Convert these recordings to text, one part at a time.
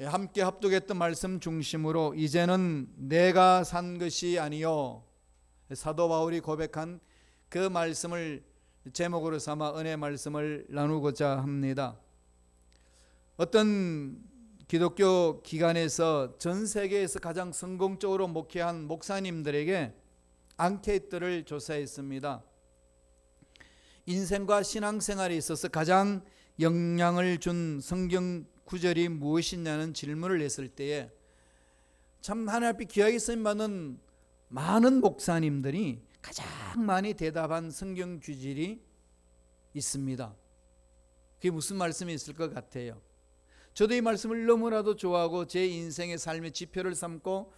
함께 합독했던 말씀 중심으로 이제는 내가 산 것이 아니요, 사도 바울이 고백한 그 말씀을 제목으로 삼아 은혜 말씀을 나누고자 합니다. 어떤 기독교 기관에서 전 세계에서 가장 성공적으로 목회한 목사님들에게 앙케이트를 조사했습니다. 인생과 신앙생활에 있어서 가장 영향을 준 성경 구절이 무엇이냐는 질문을 했을 때에 참 하나님 앞에 귀하게 쓰임받는 많은 목사님들이 가장 많이 대답한 성경 구절이 있습니다. 그게 무슨 말씀이 있을 것 같아요? 저도 이 말씀을 너무나도 좋아하고 제 인생의 삶의 지표를 삼고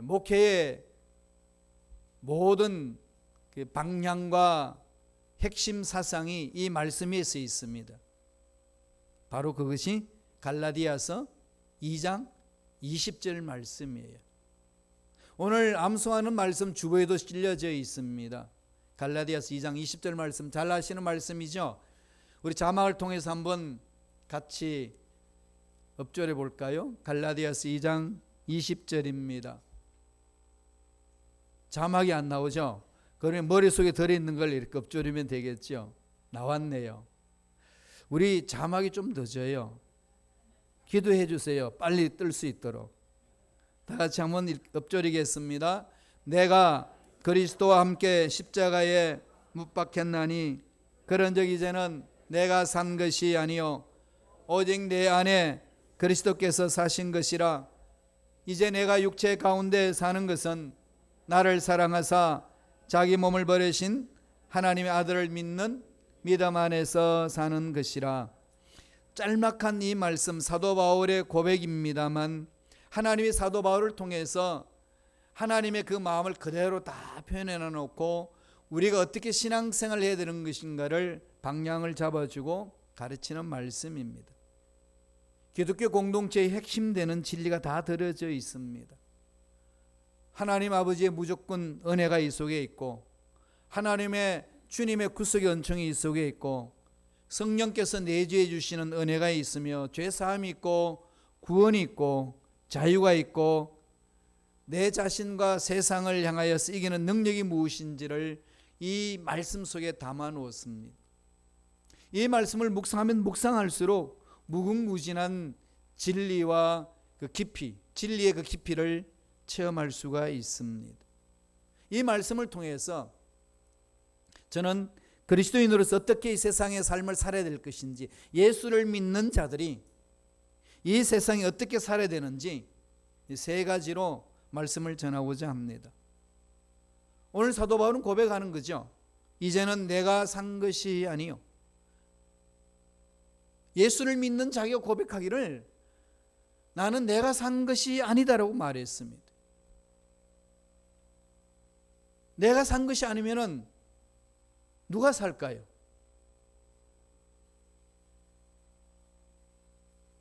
목회의 모든 그 방향과 핵심 사상이 이 말씀에 쓰여 있습니다. 바로 그것이 갈라디아서 2장 20절 말씀이에요. 오늘 암송하는 말씀 주보에도 실려져 있습니다. 갈라디아서 2장 20절 말씀 잘 아시는 말씀이죠. 우리 자막을 통해서 한번 같이 엎조려 볼까요? 갈라디아서 2장 20절입니다. 자막이 안 나오죠? 그러면 머릿속에 들어있는 걸 이렇게 엎조리면 되겠죠? 나왔네요. 우리 자막이 좀 늦어요. 기도해 주세요. 빨리 뜰 수 있도록. 다 같이 한번 엎조리겠습니다. 내가 그리스도와 함께 십자가에 못 박혔나니 그런즉 이제는 내가 산 것이 아니요 오직 내 안에 그리스도께서 사신 것이라. 이제 내가 육체 가운데 사는 것은 나를 사랑하사 자기 몸을 버리신 하나님의 아들을 믿는 믿음 안에서 사는 것이라. 짤막한 이 말씀 사도 바울의 고백입니다만 하나님이 사도 바울을 통해서 하나님의 그 마음을 그대로 다 표현해 놓고 우리가 어떻게 신앙생활을 해야 되는 것인가를 방향을 잡아주고 가르치는 말씀입니다. 기독교 공동체의 핵심되는 진리가 다 들어져 있습니다. 하나님 아버지의 무조건 은혜가 이 속에 있고 하나님의 주님의 구속의 은총이 이 속에 있고 성령께서 내주해 주시는 은혜가 있으며 죄사함이 있고 구원이 있고 자유가 있고 내 자신과 세상을 향하여서 이기는 능력이 무엇인지를 이 말씀 속에 담아 놓았습니다. 이 말씀을 묵상하면 묵상할수록 무궁무진한 진리와 그 깊이, 진리의 그 깊이를 체험할 수가 있습니다. 이 말씀을 통해서 저는 그리스도인으로서 어떻게 이 세상의 삶을 살아야 될 것인지, 예수를 믿는 자들이 이 세상에 어떻게 살아야 되는지 이 세 가지로 말씀을 전하고자 합니다. 오늘 사도 바울은 고백하는 거죠. 이제는 내가 산 것이 아니요. 예수를 믿는 자기가 고백하기를 나는 내가 산 것이 아니다라고 말했습니다. 내가 산 것이 아니면은 누가 살까요?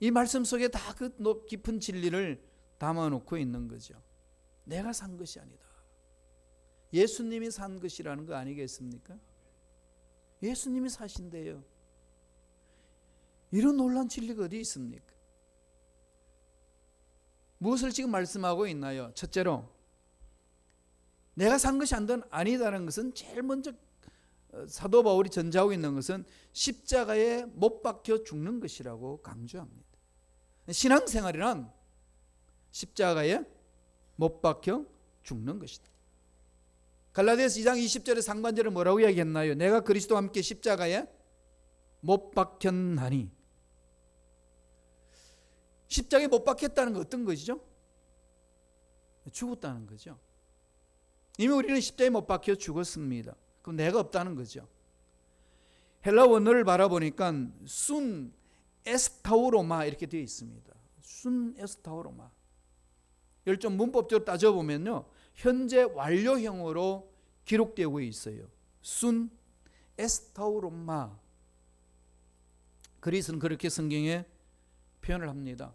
이 말씀 속에 다 그 깊은 진리를 담아놓고 있는 거죠. 내가 산 것이 아니다. 예수님이 산 것이라는 거 아니겠습니까? 예수님이 사신대요. 이런 놀라운 진리가 어디 있습니까? 무엇을 지금 말씀하고 있나요? 첫째로 내가 산 것이 아니다라는 것은 제일 먼저 사도 바울이 전제하고 있는 것은 십자가에 못 박혀 죽는 것이라고 강조합니다. 신앙생활이란 십자가에 못 박혀 죽는 것이다. 갈라디아서 2장 20절의 상반절을 뭐라고 이야기했나요? 내가 그리스도와 함께 십자가에 못 박혔나니. 십자가에 못 박혔다는 건 어떤 것이죠? 죽었다는 거죠. 이미 우리는 십자가에 못 박혀 죽었습니다. 그럼 내가 없다는 거죠. 헬라 원어를 바라보니까 순 에스타우로마 이렇게 되어 있습니다. 순 에스타우로마. 이걸 좀 문법적으로 따져보면요, 현재 완료형으로 기록되고 있어요. 순 에스타우로마. 그리스는 그렇게 성경에 표현을 합니다.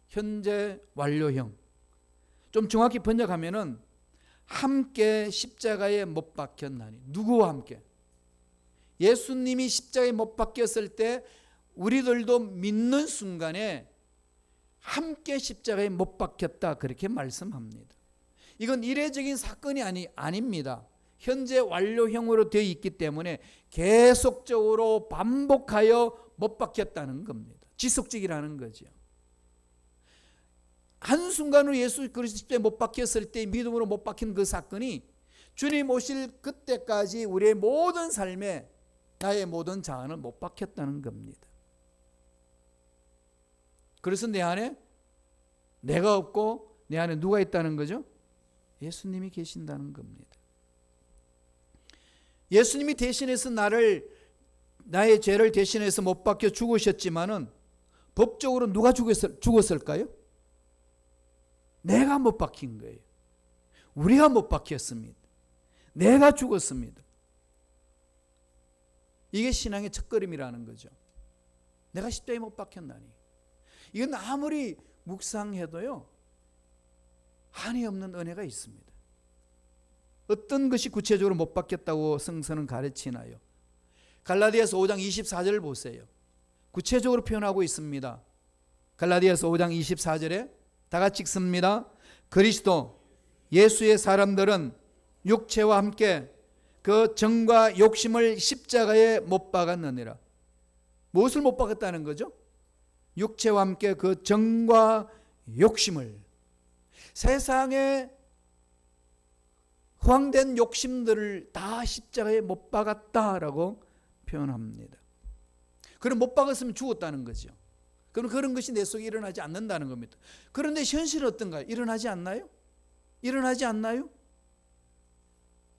현재 완료형. 좀 정확히 번역하면은 함께 십자가에 못 박혔나니. 누구와 함께? 예수님이 십자가에 못 박혔을 때 우리들도 믿는 순간에 함께 십자가에 못 박혔다 그렇게 말씀합니다. 이건 이례적인 사건이 아닙니다. 현재 완료형으로 되어 있기 때문에 계속적으로 반복하여 못 박혔다는 겁니다. 지속적이라는 거죠. 한순간으로 예수 그리스도에 못 박혔을 때 믿음으로 못 박힌 그 사건이 주님 오실 그때까지 우리의 모든 삶에 나의 모든 자아는 못 박혔다는 겁니다. 그래서 내 안에 내가 없고 내 안에 누가 있다는 거죠? 예수님이 계신다는 겁니다. 예수님이 대신해서 나의 죄를 대신해서 못 박혀 죽으셨지만은 법적으로 누가 죽었을까요? 내가 못 박힌 거예요. 우리가 못 박혔습니다. 내가 죽었습니다. 이게 신앙의 첫걸음이라는 거죠. 내가 십자가에 못 박혔나니. 이건 아무리 묵상해도요 한이 없는 은혜가 있습니다. 어떤 것이 구체적으로 못 박혔다고 성서는 가르치나요? 갈라디아서 5장 24절을 보세요. 구체적으로 표현하고 있습니다. 갈라디아서 5장 24절에 다 같이 읽습니다. 그리스도 예수의 사람들은 육체와 함께 그 정과 욕심을 십자가에 못 박았느니라. 무엇을 못 박았다는 거죠? 육체와 함께 그 정과 욕심을, 세상에 허황된 욕심들을 다 십자가에 못 박았다라고 표현합니다. 그럼 못 박았으면 죽었다는 거죠. 그럼 그런 것이 내 속에 일어나지 않는다는 겁니다. 그런데 현실은 어떤가요? 일어나지 않나요? 일어나지 않나요?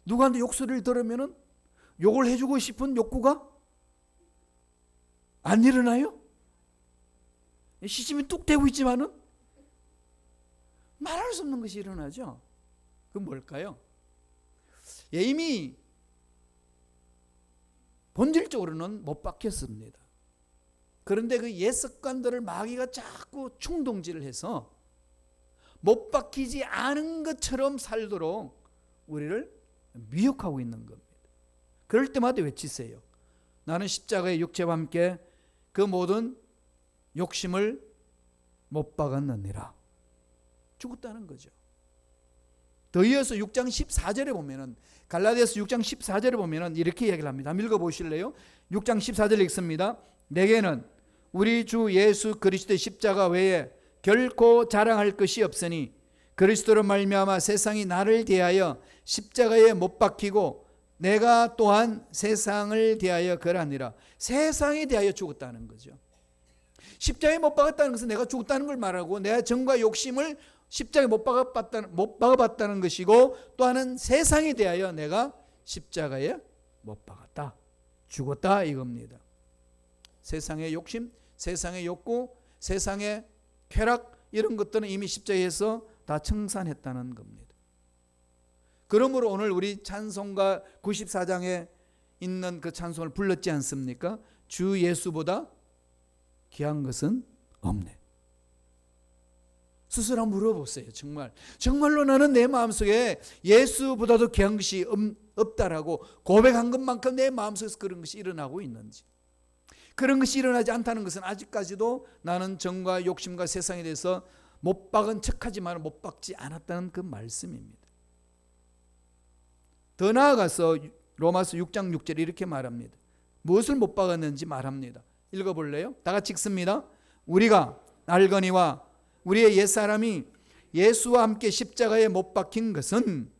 누구한테 욕소리를 들으면 욕을 해주고 싶은 욕구가 안 일어나요? 시침이 뚝 대고 있지만은 말할 수 없는 것이 일어나죠. 그건 뭘까요? 이미 본질적으로는 못 박혔습니다. 그런데 그 옛 습관들을 마귀가 자꾸 충동질을 해서 못 박히지 않은 것처럼 살도록 우리를 미혹하고 있는 겁니다. 그럴 때마다 외치세요. 나는 십자가의 육체와 함께 그 모든 욕심을 못 박았느니라. 죽었다는 거죠. 더 이어서 6장 14절에 보면은, 갈라디아서 6장 14절에 보면은 이렇게 이야기를 합니다. 한번 읽어보실래요? 6장 14절 읽습니다. 내게는 우리 주 예수 그리스도의 십자가 외에 결코 자랑할 것이 없으니 그리스도로 말미암아 세상이 나를 대하여 십자가에 못 박히고 내가 또한 세상을 대하여 그러하니라. 세상에 대하여 죽었다는 거죠. 십자가에 못 박았다는 것은 내가 죽었다는 걸 말하고 내 정과 욕심을 십자가에 못 박아봤다는 것이고, 또 하나는 세상에 대하여 내가 십자가에 못 박았다, 죽었다 이겁니다. 세상의 욕심, 세상의 욕구, 세상의 쾌락, 이런 것들은 이미 십자가에서 다 청산했다는 겁니다. 그러므로 오늘 우리 찬송가 94장에 있는 그 찬송을 불렀지 않습니까? 주 예수보다 귀한 것은 없네. 스스로 물어보세요. 정말로 나는 내 마음속에 예수보다도 귀한 것이 없다라고 고백한 것만큼 내 마음속에서 그런 것이 일어나고 있는지. 그런 것이 일어나지 않다는 것은 아직까지도 나는 정과 욕심과 세상에 대해서 못 박은 척하지만 못 박지 않았다는 그 말씀입니다. 더 나아가서 로마서 6장 6절에 이렇게 말합니다. 무엇을 못 박았는지 말합니다. 읽어볼래요? 다 같이 읽습니다. 우리가 알거니와 우리의 옛사람이 예수와 함께 십자가에 못 박힌 것은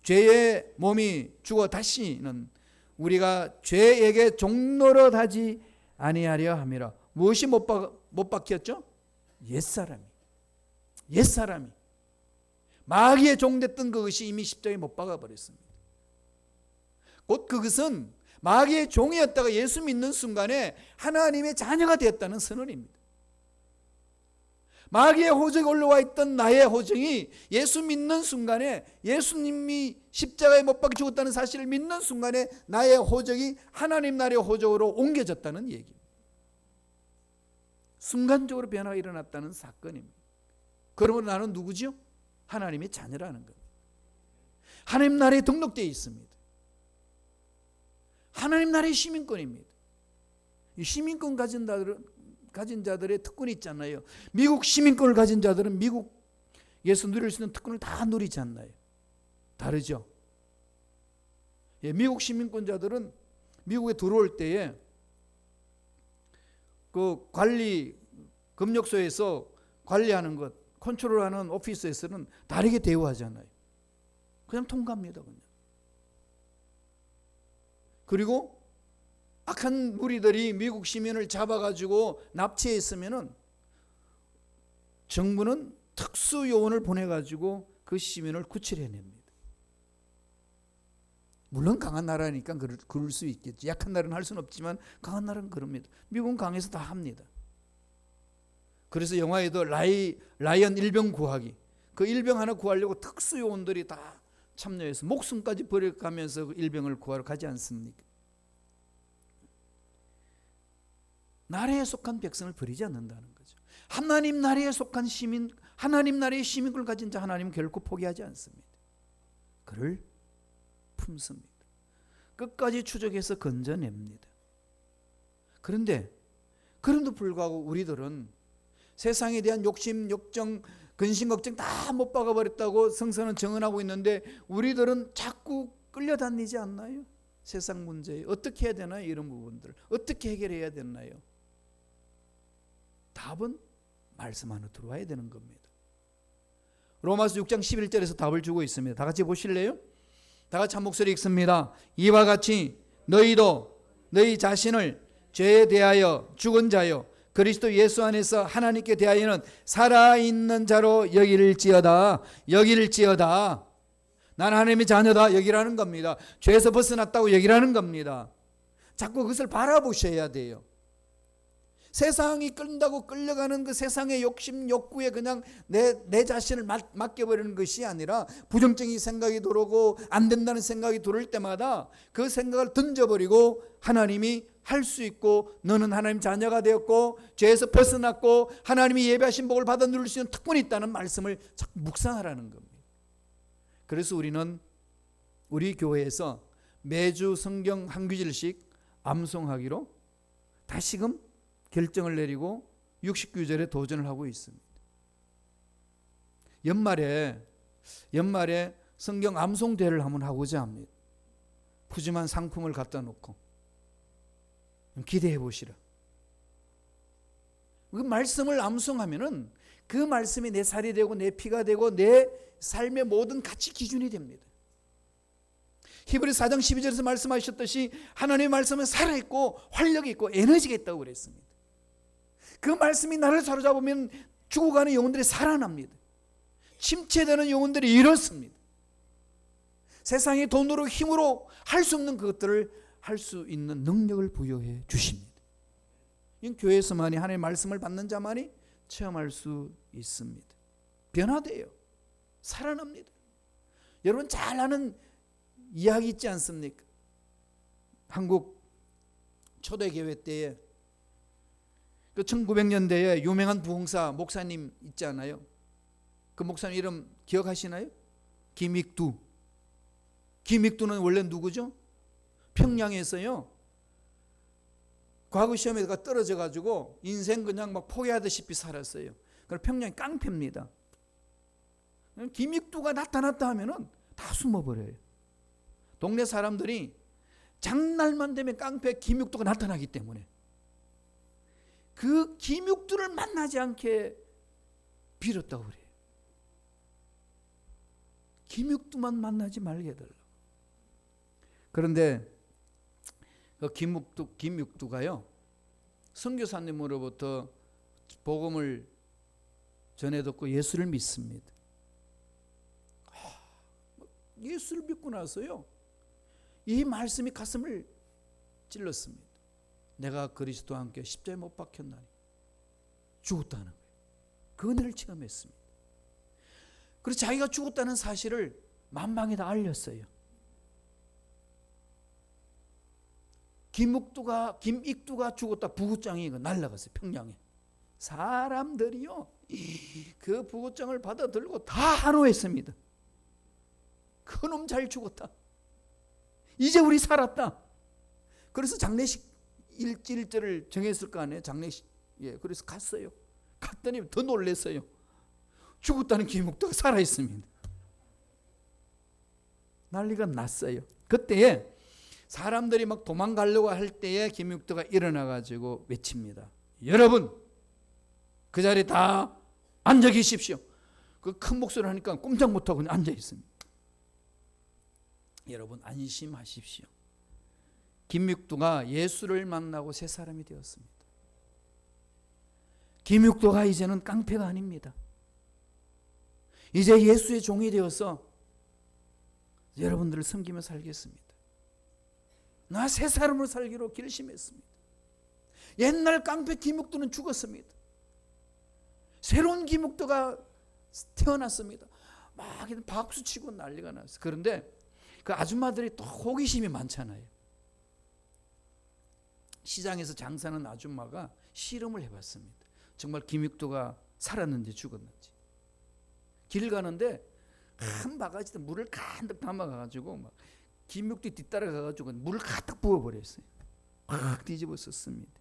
죄의 몸이 죽어 다시는 우리가 죄에게 종노릇하지 아니하려 함이라. 무엇이 못 박혔죠? 옛사람이 마귀의 종됐던 그것이 이미 십자가에 못 박아버렸습니다. 곧 그것은 마귀의 종이었다가 예수 믿는 순간에 하나님의 자녀가 되었다는 선언입니다. 마귀의 호적에 올라와 있던 나의 호적이 예수 믿는 순간에, 예수님이 십자가에 못 박혀 죽었다는 사실을 믿는 순간에 나의 호적이 하나님 나라의 호적으로 옮겨졌다는 얘기입니다. 순간적으로 변화가 일어났다는 사건입니다. 그러므로 나는 누구죠? 하나님의 자녀라는 겁니다. 하나님 나라에 등록되어 있습니다. 하나님 나라의 시민권입니다. 이 시민권 가진 가진 자들의 특권이 있잖아요. 미국 시민권을 가진 자들은 미국에서 누릴 수 있는 특권을 다 누리지 않나요? 다르죠. 예, 미국 시민권자들은 미국에 들어올 때에 그 검역소에서 관리하는 것, 컨트롤하는 오피스에서는 다르게 대우하잖아요. 그냥 통과합니다. 그냥. 그리고 악한 무리들이 미국 시민을 잡아가지고 납치했으면은 정부는 특수 요원을 보내가지고 그 시민을 구출해냅니다. 물론 강한 나라니까 그럴 수 있겠지. 약한 나라는 할 수는 없지만 강한 나라는 그럽니다. 미국은 강해서 다 합니다. 그래서 영화에도 라이언 일병 구하기, 그 일병 하나 구하려고 특수 요원들이 다 참여해서 목숨까지 버려가면서 그 일병을 구하러 가지 않습니까? 나라에 속한 백성을 버리지 않는다는 거죠. 하나님 나라에 속한 시민, 하나님 나라의 시민권을 가진 자 하나님은 결코 포기하지 않습니다. 그를 품습니다. 끝까지 추적해서 건져냅니다. 그런데 그럼에도 불구하고 우리들은 세상에 대한 욕심, 욕정, 근심, 걱정 다 못 박아버렸다고 성서는 정언하고 있는데 우리들은 자꾸 끌려다니지 않나요? 세상 문제에 어떻게 해야 되나요? 이런 부분들 어떻게 해결해야 되나요? 답은 말씀 안으로 들어와야 되는 겁니다. 로마서 6장 11절에서 답을 주고 있습니다. 다 같이 보실래요? 다 같이 한 목소리 읽습니다. 이와 같이 너희도 너희 자신을 죄에 대하여 죽은 자요 그리스도 예수 안에서 하나님께 대하여는 살아있는 자로 여길지어다. 여길지어다. 나는 하나님의 자녀다 여기라는 겁니다. 죄에서 벗어났다고 여기라는 겁니다. 자꾸 그것을 바라보셔야 돼요. 세상이 끌린다고 끌려가는 그 세상의 욕심, 욕구에 그냥 내 자신을 맡겨버리는 것이 아니라 부정적인 생각이 들어오고 안 된다는 생각이 들을 때마다 그 생각을 던져버리고 하나님이 할 수 있고 너는 하나님 자녀가 되었고 죄에서 벗어났고 하나님이 예배하신 복을 받아 누릴 수 있는 특권이 있다는 말씀을 자꾸 묵상하라는 겁니다. 그래서 우리는 우리 교회에서 매주 성경 한 구절씩 암송하기로 다시금 결정을 내리고 69절에 도전을 하고 있습니다. 연말에 성경 암송대회를 한번 하고자 합니다. 푸짐한 상품을 갖다 놓고 기대해 보시라. 그 말씀을 암송하면은 그 말씀이 내 살이 되고 내 피가 되고 내 삶의 모든 가치 기준이 됩니다. 히브리서 4장 12절에서 말씀하셨듯이 하나님의 말씀은 살아있고 활력이 있고 에너지가 있다고 그랬습니다. 그 말씀이 나를 사로잡으면 죽어가는 영혼들이 살아납니다. 침체되는 영혼들이 일어섭니다. 세상의 돈으로 힘으로 할 수 없는 그것들을 할 수 있는 능력을 부여해 주십니다. 이 교회에서만이 하나님의 말씀을 받는 자만이 체험할 수 있습니다. 변화돼요. 살아납니다. 여러분 잘 아는 이야기 있지 않습니까? 한국 초대교회 때에 그 1900년대에 유명한 부흥사 목사님 있잖아요. 그 목사님 이름 기억하시나요? 김익두. 김익두는 원래 누구죠? 평양에서요. 과거 시험에다가 떨어져 가지고 인생 그냥 막 포기하다시피 살았어요. 그래서 평양이 깡패입니다. 김익두가 나타났다 하면은 다 숨어버려요. 동네 사람들이 장날만 되면 깡패 김익두가 나타나기 때문에 그 김익두를 만나지 않게 빌었다고 그래요. 김익두만 만나지 말게 해달라고. 그런데 그 김익두가요 선교사님으로부터 복음을 전해 듣고 예수를 믿습니다. 예수를 믿고 나서요 이 말씀이 가슴을 찔렀습니다. 내가 그리스도와 함께 십자가에 못 박혔나니 죽었다는 거예요. 그 은혜를 체험했습니다. 그래서 자기가 죽었다는 사실을 만방에다 알렸어요. 김익두가 죽었다 부고장이 날아갔어요. 평양에. 사람들이요 그 부고장을 받아 들고 다 환호했습니다. 그놈 잘 죽었다. 이제 우리 살았다. 그래서 장례식 일절을 정했을 거 아니에요. 장례식 예, 그래서 갔어요. 갔더니 더 놀랐어요. 죽었다는 김육도가 살아있습니다. 난리가 났어요. 그때에 사람들이 막 도망가려고 할 때에 김육도가 일어나가지고 외칩니다. 여러분, 그 자리에 다 앉아 계십시오. 그 큰 목소리를 하니까 꼼짝 못하고 그냥 앉아 있습니다. 여러분, 안심하십시오. 김육도가 예수를 만나고 새 사람이 되었습니다. 김육도가 이제는 깡패가 아닙니다. 이제 예수의 종이 되어서 여러분들을 섬기며 살겠습니다. 나 새 사람으로 살기로 결심했습니다. 옛날 깡패 김육도는 죽었습니다. 새로운 김육도가 태어났습니다. 막 박수치고 난리가 났어요. 그런데 그 아줌마들이 또 호기심이 많잖아요. 시장에서 장사하는 아줌마가 실험을 해봤습니다. 정말 김육도가 살았는지 죽었는지. 길 가는데 큰 바가지에 물을 가득 담아가지고 막 김육도 뒤따라가가지고 물을 가득 부어버렸어요. 막 뒤집어 썼습니다.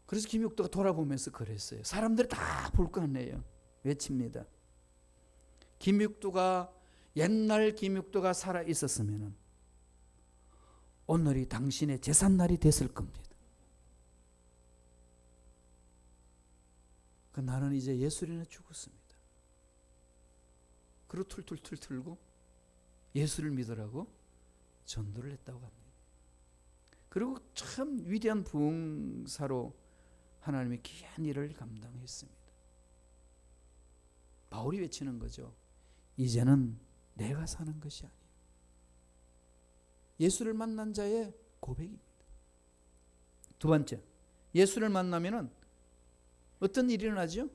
그래서 김육도가 돌아보면서 그랬어요. 사람들이 다 볼 거 아니에요. 외칩니다. 김육도가 옛날 김육도가 살아 있었으면 오늘이 당신의 제삿날이 됐을 겁니다. 나는 이제 예수를 인해 죽었습니다. 그리고 툴툴툴 틀고 예수를 믿으라고 전도를 했다고 합니다. 그리고 참 위대한 부흥사로 하나님의 귀한 일을 감당했습니다. 바울이 외치는 거죠. 이제는 내가 사는 것이 아니에요. 예수를 만난 자의 고백입니다. 두 번째, 예수를 만나면은 어떤 일이 일어나죠?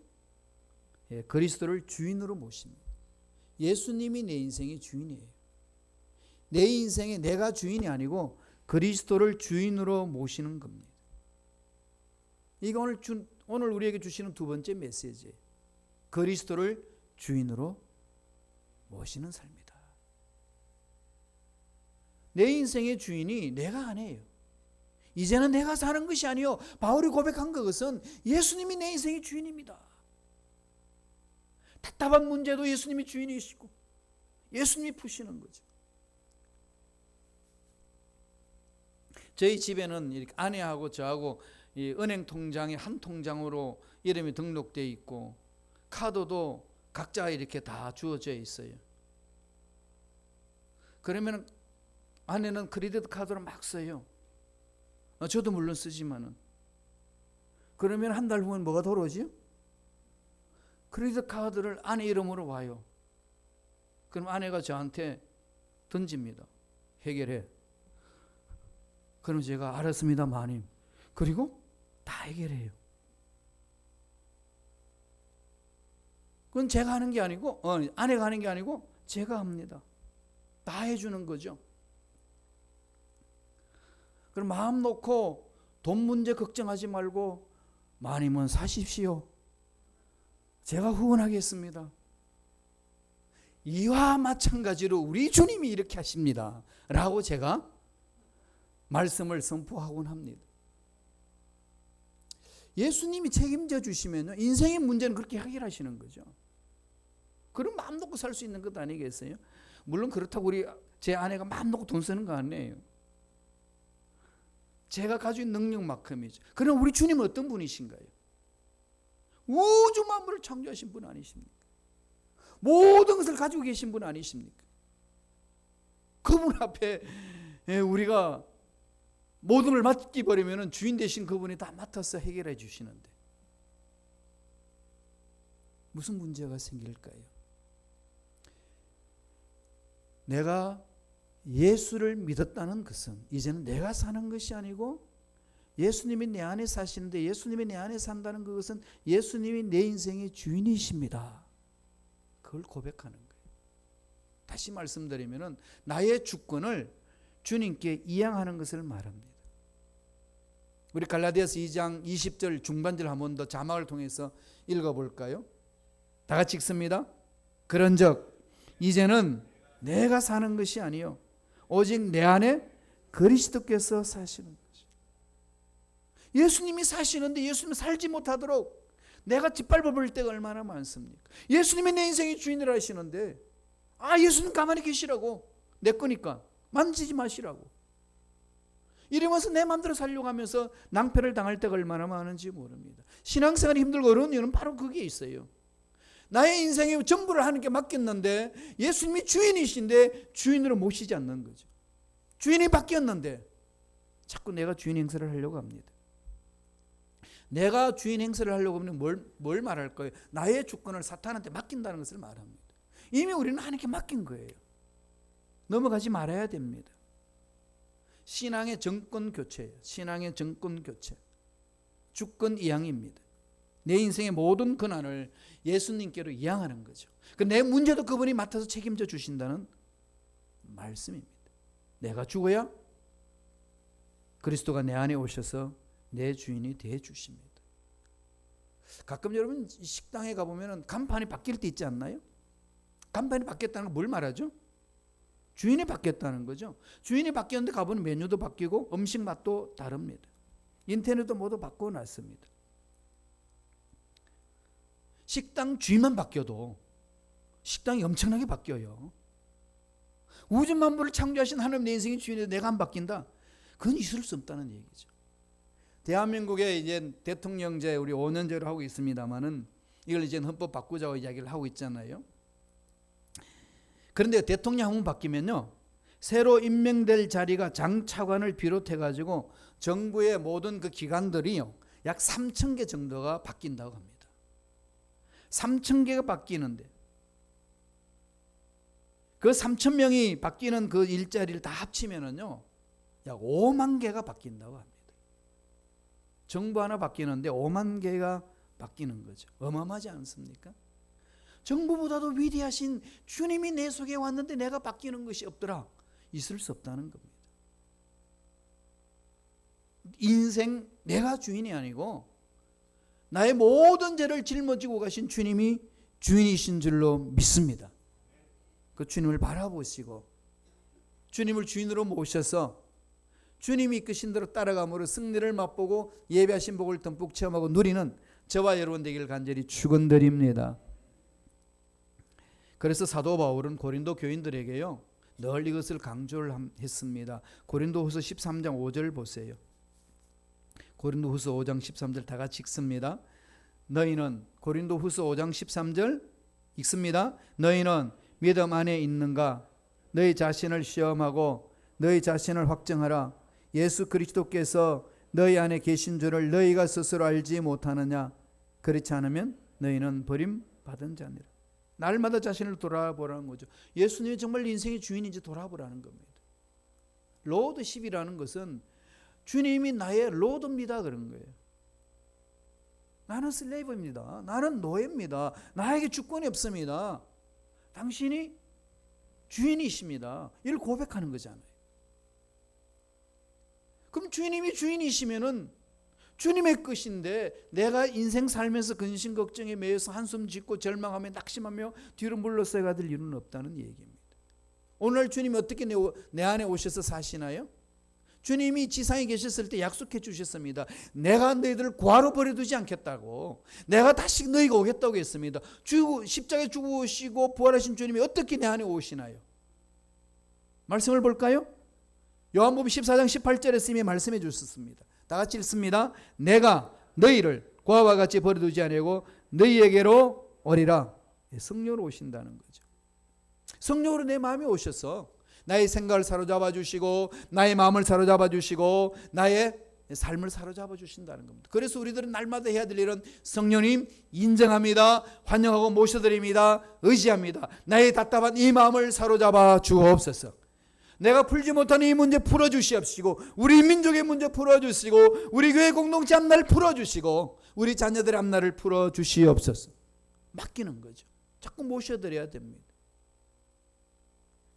예, 그리스도를 주인으로 모십니다. 예수님이 내 인생의 주인이에요. 내 인생에 내가 주인이 아니고 그리스도를 주인으로 모시는 겁니다. 이게 오늘 우리에게 주시는 두 번째 메시지예요. 그리스도를 주인으로 모시는 삶이다. 내 인생의 주인이 내가 아니에요. 이제는 내가 사는 것이 아니요. 바울이 고백한 것은 예수님이 내 인생의 주인입니다. 답답한 문제도 예수님이 주인이시고 예수님이 푸시는 거죠. 저희 집에는 이렇게 아내하고 저하고 이 은행 통장에 한 통장으로 이름이 등록되어 있고 카드도 각자 이렇게 다 주어져 있어요. 그러면 아내는 크레디트 카드로 막 써요. 저도 물론 쓰지만은. 그러면 한 달 후엔 뭐가 돌아오지요? 크레디트 카드를 아내 이름으로 와요. 그럼 아내가 저한테 던집니다. 해결해. 그럼 제가 알았습니다, 마님. 그리고 다 해결해요. 그건 제가 하는 게 아니고 아내가 하는 게 아니고 제가 합니다. 다 해주는 거죠. 그럼 마음 놓고 돈 문제 걱정하지 말고 마님은 사십시오. 제가 후원하겠습니다. 이와 마찬가지로 우리 주님이 이렇게 하십니다. 라고 제가 말씀을 선포하곤 합니다. 예수님이 책임져 주시면 인생의 문제는 그렇게 해결하시는 거죠. 그럼 마음 놓고 살 수 있는 것 아니겠어요? 물론 그렇다고 제 아내가 마음 놓고 돈 쓰는 거 아니에요. 제가 가지고 있는 능력만큼이죠. 그럼 우리 주님은 어떤 분이신가요? 우주 만물을 창조하신 분 아니십니까? 모든 것을 가지고 계신 분 아니십니까? 그분 앞에 우리가 모든 걸 맡기버리면 주인 되신 그분이 다 맡아서 해결해 주시는데 무슨 문제가 생길까요? 내가 예수를 믿었다는 것은 이제는 내가 사는 것이 아니고 예수님이 내 안에 사시는데 예수님이 내 안에 산다는 것은 예수님이 내 인생의 주인이십니다. 그걸 고백하는 거예요. 다시 말씀드리면 나의 주권을 주님께 이양하는 것을 말합니다. 우리 갈라디아서 2장 20절 중반절 한 번 더 자막을 통해서 읽어볼까요? 다 같이 읽습니다. 그런즉 이제는 내가 사는 것이 아니요 오직 내 안에 그리스도께서 사시는 것이요. 예수님이 사시는데 예수님이 살지 못하도록 내가 짓밟아 버릴 때가 얼마나 많습니까? 예수님이 내 인생의 주인을 하시는데 예수님 가만히 계시라고, 내 거니까 만지지 마시라고 이러면서 내 마음대로 살려고 하면서 낭패를 당할 때가 얼마나 많은지 모릅니다. 신앙생활이 힘들고 어려운 이유는 바로 그게 있어요. 나의 인생의 전부를 하나님께 맡겼는데 예수님이 주인이신데 주인으로 모시지 않는 거죠. 주인이 바뀌었는데 자꾸 내가 주인 행세를 하려고 합니다. 내가 주인 행세를 하려고 하면 뭘 말할 거예요? 나의 주권을 사탄한테 맡긴다는 것을 말합니다. 이미 우리는 하나님께 맡긴 거예요. 넘어가지 말아야 됩니다. 신앙의 정권 교체예요. 신앙의 정권 교체. 주권 이양입니다. 내 인생의 모든 권한을 예수님께로 이양하는 거죠. 내 문제도 그분이 맡아서 책임져 주신다는 말씀입니다. 내가 죽어야 그리스도가 내 안에 오셔서 내 주인이 되어 주십니다. 가끔 여러분 식당에 가보면 간판이 바뀔 때 있지 않나요? 간판이 바뀌었다는 건 뭘 말하죠? 주인이 바뀌었다는 거죠. 주인이 바뀌었는데 가보면 메뉴도 바뀌고 음식 맛도 다릅니다. 인터넷도 모두 바꾸고 났습니다. 식당 주인만 바뀌어도 식당이 엄청나게 바뀌어요. 우주 만물을 창조하신 하나님 내 인생의 주인인데 내가 안 바뀐다? 그건 있을 수 없다는 얘기죠. 대한민국의 이제 대통령제 우리 5년제로 하고 있습니다만은 이걸 이제 헌법 바꾸자고 이야기를 하고 있잖아요. 그런데 대통령 한 번 바뀌면요, 새로 임명될 자리가 장차관을 비롯해 가지고 정부의 모든 그 기관들이요 약 3,000개 정도가 바뀐다고 합니다. 3,000개가 바뀌는데 그 3,000명이 바뀌는 그 일자리를 다 합치면은요 약 5만 개가 바뀐다고 합니다. 정부 하나 바뀌는데 5만 개가 바뀌는 거죠. 어마어마하지 않습니까? 정부보다도 위대하신 주님이 내 속에 왔는데 내가 바뀌는 것이 없더라. 있을 수 없다는 겁니다. 인생 내가 주인이 아니고 나의 모든 죄를 짊어지고 가신 주님이 주인이신 줄로 믿습니다. 그 주님을 바라보시고 주님을 주인으로 모셔서 주님이 이끄신 대로 따라감으로 승리를 맛보고 예배하신 복을 듬뿍 체험하고 누리는 저와 여러분 되기를 간절히 축원드립니다. 그래서 사도 바울은 고린도 교인들에게요 늘 이것을 강조를 했습니다. 고린도후서 13장 5절 보세요. 고린도후서 5장 13절 다 같이 읽습니다. 너희는 고린도후서 5장 13절 읽습니다. 너희는 믿음 안에 있는가? 너희 자신을 시험하고 너희 자신을 확정하라. 예수 그리스도께서 너희 안에 계신 줄을 너희가 스스로 알지 못하느냐? 그렇지 않으면 너희는 버림받은 자니라. 날마다 자신을 돌아보라는 거죠. 예수님이 정말 인생의 주인인지 돌아보라는 겁니다. 로드십이라는 것은 주님이 나의 로드입니다 그런 거예요. 나는 슬레이브입니다. 나는 노예입니다. 나에게 주권이 없습니다. 당신이 주인이십니다. 이를 고백하는 거잖아요. 그럼 주님이 주인이시면은 주님의 것인데 내가 인생 살면서 근심 걱정에 매여서 한숨 짓고 절망하며 낙심하며 뒤로 물러서야 될 이유는 없다는 얘기입니다. 오늘 주님이 어떻게 내 안에 오셔서 사시나요? 주님이 지상에 계셨을 때 약속해 주셨습니다. 내가 너희들을 고아로 버려두지 않겠다고, 내가 다시 너희가 오겠다고 했습니다. 십자가에 죽으시고 부활하신 주님이 어떻게 내 안에 오시나요? 말씀을 볼까요? 요한복음 14장 18절에 이미 말씀해 주셨습니다. 다 같이 읽습니다. 내가 너희를 고아와 같이 버려두지 아니하고 너희에게로 오리라. 성령으로 오신다는 거죠. 성령으로 내 마음에 오셔서 나의 생각을 사로잡아 주시고 나의 마음을 사로잡아 주시고 나의 삶을 사로잡아 주신다는 겁니다. 그래서 우리들은 날마다 해야 될 일은 성령님 인정합니다. 환영하고 모셔드립니다. 의지합니다. 나의 답답한 이 마음을 사로잡아 주옵소서. 내가 풀지 못하는 이 문제 풀어주시옵시고 우리 민족의 문제 풀어주시고 우리 교회 공동체 앞날을 풀어주시고 우리 자녀들의 앞날을 풀어주시옵소서. 맡기는 거죠. 자꾸 모셔드려야 됩니다.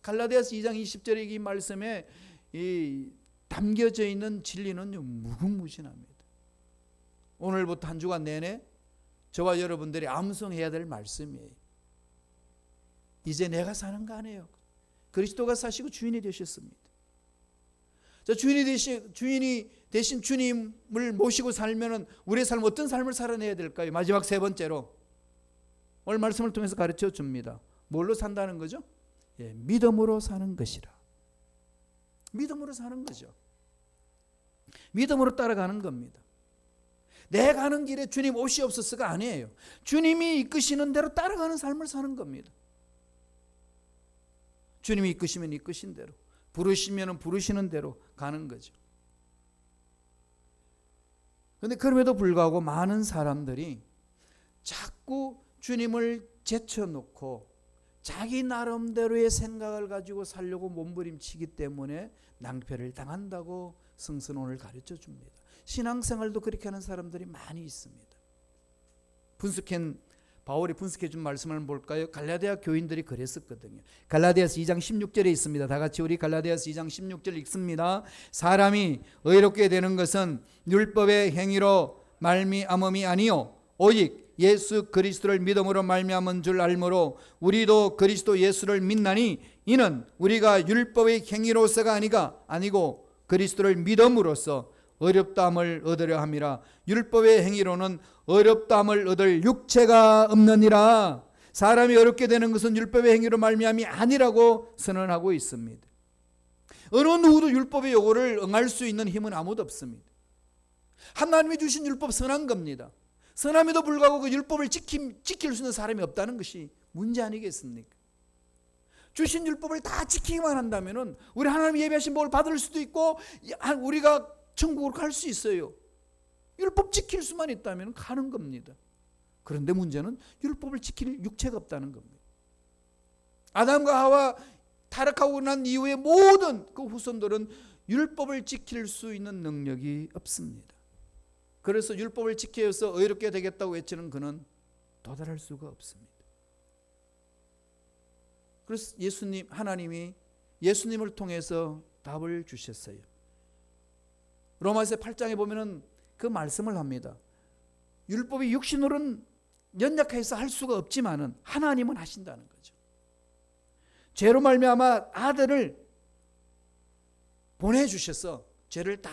갈라디아서 2장 20절의 이 말씀에 이 담겨져 있는 진리는 무궁무진합니다. 오늘부터 한 주간 내내 저와 여러분들이 암송해야 될 말씀이에요. 이제 내가 사는 거 아니에요. 그리스도가 사시고 주인이 되셨습니다. 주인이 대신 주님을 모시고 살면은 우리의 삶 어떤 삶을 살아내야 될까요? 마지막 세 번째로 오늘 말씀을 통해서 가르쳐 줍니다. 뭘로 산다는 거죠? 예, 믿음으로 사는 것이라. 믿음으로 사는 거죠. 믿음으로 따라가는 겁니다. 내 가는 길에 주님 오시옵소서가 아니에요. 주님이 이끄시는 대로 따라가는 삶을 사는 겁니다. 주님이 이끄시면 이끄신 대로, 부르시면 부르시는 대로 가는 거죠. 그런데 그럼에도 불구하고 많은 사람들이 자꾸 주님을 제쳐놓고 자기 나름대로의 생각을 가지고 살려고 몸부림치기 때문에 낭패를 당한다고 성서는 오늘 가르쳐 줍니다. 신앙생활도 그렇게 하는 사람들이 많이 있습니다. 바울이 분석해 준 말씀을 한번 볼까요? 갈라디아 교인들이 그랬었거든요. 갈라디아서 2장 16절에 있습니다. 다 같이 우리 갈라디아서 2장 16절 읽습니다. 사람이 의롭게 되는 것은 율법의 행위로 말미암음이 아니요 오직 예수 그리스도를 믿음으로 말미암은 줄 알므로 우리도 그리스도 예수를 믿나니 이는 우리가 율법의 행위로서가 아니고 그리스도를 믿음으로써 어렵다함을 얻으려 함이라. 율법의 행위로는 어렵다함을 얻을 육체가 없느니라. 사람이 어렵게 되는 것은 율법의 행위로 말미암이 아니라고 선언하고 있습니다. 어느 누구도 율법의 요구를 응할 수 있는 힘은 아무도 없습니다. 하나님이 주신 율법 선한 겁니다. 선함에도 불구하고 그 율법을 지킬 수 있는 사람이 없다는 것이 문제 아니겠습니까? 주신 율법을 다 지키기만 한다면 우리 하나님 예배하신 복을 받을 수도 있고 우리가 천국으로 갈 수 있어요. 율법 지킬 수만 있다면 가는 겁니다. 그런데 문제는 율법을 지킬 육체가 없다는 겁니다. 아담과 하와 타락하고 난 이후에 모든 그 후손들은 율법을 지킬 수 있는 능력이 없습니다. 그래서 율법을 지켜서 의롭게 되겠다고 외치는 그는 도달할 수가 없습니다. 그래서 하나님이 예수님을 통해서 답을 주셨어요. 로마서 8장에 보면은 그 말씀을 합니다. 율법이 육신으로는 연약해서 할 수가 없지만은 하나님은 하신다는 거죠. 죄로 말미암아 아들을 보내주셔서 죄를 다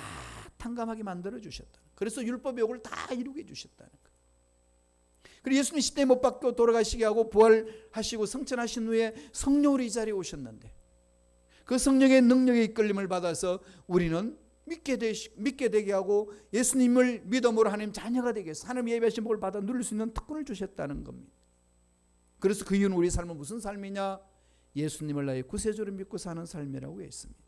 탕감하게 만들어 주셨다. 그래서 율법의 요구를 다 이루게 해주셨다는 거예요. 그리고 예수님 십자가에 못 박혀 돌아가시게 하고 부활하시고 성천하신 후에 성령으로 이 자리에 오셨는데 그 성령의 능력의 이끌림을 받아서 우리는 믿게 되게 하고 예수님을 믿음으로 하나님 자녀가 되게 해서 하나님 예배하신 복을 받아 누릴 수 있는 특권을 주셨다는 겁니다. 그래서 그 이유는 우리 삶은 무슨 삶이냐? 예수님을 나의 구세주로 믿고 사는 삶이라고 했습니다.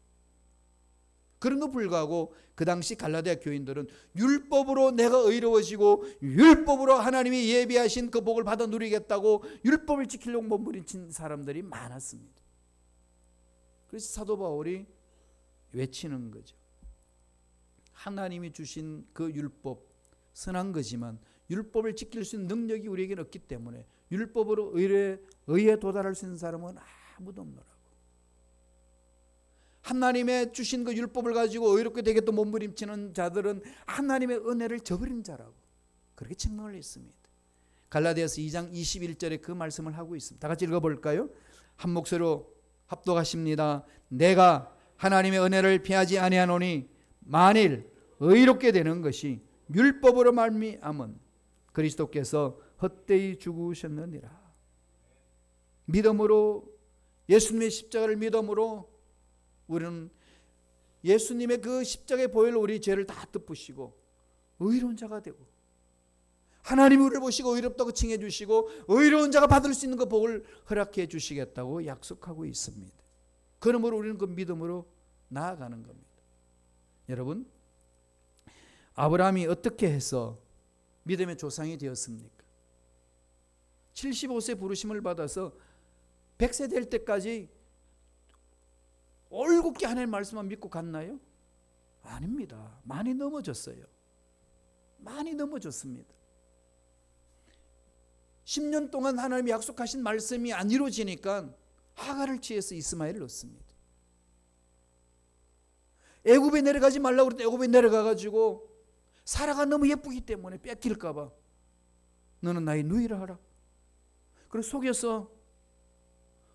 그럼에도 불구하고 그 당시 갈라디아 교인들은 율법으로 내가 의로워지고 율법으로 하나님이 예비하신 그 복을 받아 누리겠다고 율법을 지키려고 몸부림친 사람들이 많았습니다. 그래서 사도 바울이 외치는 거죠. 하나님이 주신 그 율법 선한 거지만 율법을 지킬 수 있는 능력이 우리에게는 없기 때문에 율법으로 의에 도달할 수 있는 사람은 아무도 없노라고. 하나님의 주신 그 율법을 가지고 의롭게 되겠다 몸부림치는 자들은 하나님의 은혜를 저버린 자라고 그렇게 책망을 했습니다. 갈라디아서 2장 21절에 그 말씀을 하고 있습니다. 다 같이 읽어볼까요? 한 목소리로 합독하십니다. 내가 하나님의 은혜를 피하지 아니하노니 만일 의롭게 되는 것이 율법으로 말미암은 그리스도께서 헛되이 죽으셨느니라. 믿음으로 예수님의 십자가를 믿음으로 우리는 예수님의 그 십자가의 보혈로 우리 죄를 다 덮으시고 의로운 자가 되고 하나님이 우리를 보시고 의롭다고 칭해 주시고 의로운 자가 받을 수 있는 그 복을 허락해 주시겠다고 약속하고 있습니다. 그러므로 우리는 그 믿음으로 나아가는 겁니다. 여러분, 아브라함이 어떻게 해서 믿음의 조상이 되었습니까? 75세 부르심을 받아서 100세 될 때까지 올곧게 하나님의 말씀만 믿고 갔나요? 아닙니다. 많이 넘어졌어요. 많이 넘어졌습니다. 10년 동안 하나님이 약속하신 말씀이 안 이루어지니까 하갈을 취해서 이스마엘을 얻습니다. 애굽에 내려가지 말라고 그랬더니 애굽에 내려가가지고 사라가 너무 예쁘기 때문에 뺏길까 봐 너는 나의 누이라 하라. 그래서 속여서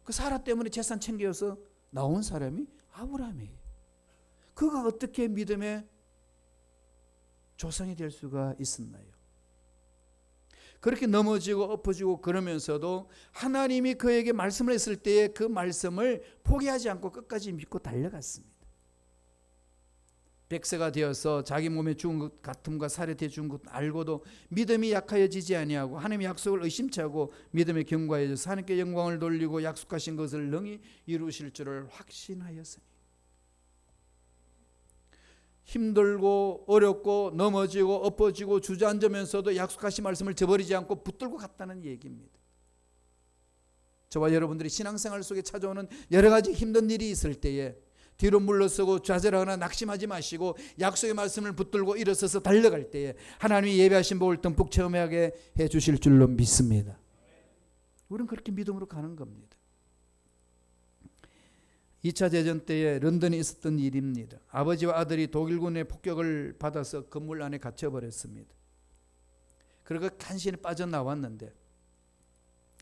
그 사라 때문에 재산 챙겨서 나온 사람이 아브라함이에요. 그가 어떻게 믿음의 조상이 될 수가 있었나요? 그렇게 넘어지고 엎어지고 그러면서도 하나님이 그에게 말씀을 했을 때에 그 말씀을 포기하지 않고 끝까지 믿고 달려갔습니다. 백세가 되어서 자기 몸에 죽은 것 같음과 살해돼 죽은 것 알고도 믿음이 약하여지지 아니하고 하나님의 약속을 의심치 않고 믿음에 견고하여져서 하나님께 영광을 돌리고 약속하신 것을 능히 이루실 줄을 확신하였으니. 힘들고 어렵고 넘어지고 엎어지고 주저앉으면서도 약속하신 말씀을 저버리지 않고 붙들고 갔다는 얘기입니다. 저와 여러분들이 신앙생활 속에 찾아오는 여러 가지 힘든 일이 있을 때에 뒤로 물러서고 좌절하거나 낙심하지 마시고 약속의 말씀을 붙들고 일어서서 달려갈 때에 하나님이 예배하신 복을 듬뿍 체험하게 해주실 줄로 믿습니다. 우리는 그렇게 믿음으로 가는 겁니다. 2차 대전 때에 런던에 있었던 일입니다. 아버지와 아들이 독일군의 폭격을 받아서 건물 안에 갇혀버렸습니다. 그러고 간신히 빠져나왔는데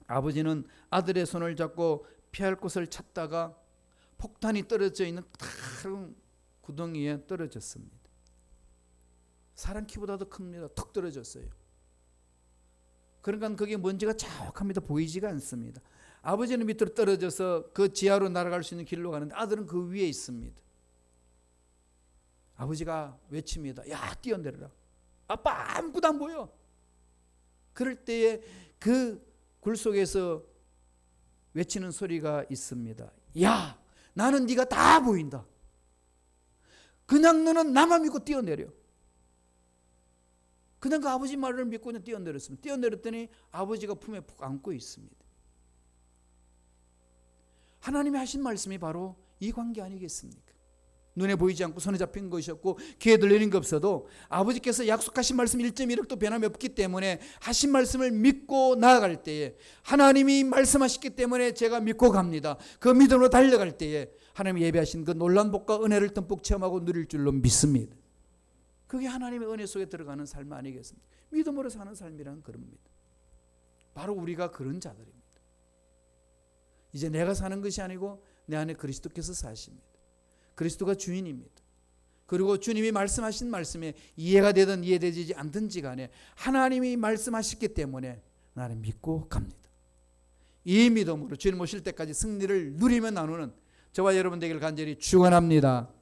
아버지는 아들의 손을 잡고 피할 곳을 찾다가 폭탄이 떨어져 있는 큰 구덩이에 떨어졌습니다. 사람 키보다도 큽니다. 턱 떨어졌어요. 그러니까 그게 먼지가 자욱합니다. 보이지가 않습니다. 아버지는 밑으로 떨어져서 그 지하로 날아갈 수 있는 길로 가는데 아들은 그 위에 있습니다. 아버지가 외칩니다. 야, 뛰어내려라. 아빠, 아무것도 안 보여. 그럴 때에 그 굴 속에서 외치는 소리가 있습니다. 야, 나는 네가 다 보인다. 그냥 너는 나만 믿고 뛰어내려. 그냥 그 아버지 말을 믿고 그냥 뛰어내렸습니다. 뛰어내렸더니 아버지가 품에 푹 안고 있습니다. 하나님이 하신 말씀이 바로 이 관계 아니겠습니까? 눈에 보이지 않고 손에 잡힌 것이 없고 귀에 들리는 게 없어도 아버지께서 약속하신 말씀 1.1억도 변함이 없기 때문에 하신 말씀을 믿고 나아갈 때에 하나님이 말씀하셨기 때문에 제가 믿고 갑니다. 그 믿음으로 달려갈 때에 하나님이 예배하신 그 놀라운 복과 은혜를 듬뿍 체험하고 누릴 줄로 믿습니다. 그게 하나님의 은혜 속에 들어가는 삶 아니겠습니까? 믿음으로 사는 삶이란 그럽니다. 바로 우리가 그런 자들입니다. 이제 내가 사는 것이 아니고 내 안에 그리스도께서 사십니다. 그리스도가 주인입니다. 그리고 주님이 말씀하신 말씀에 이해가 되든 이해되지 않든지 간에 하나님이 말씀하셨기 때문에 나는 믿고 갑니다. 이 믿음으로 주님 오실 때까지 승리를 누리며 나누는 저와 여러분 되기를 간절히 축원합니다.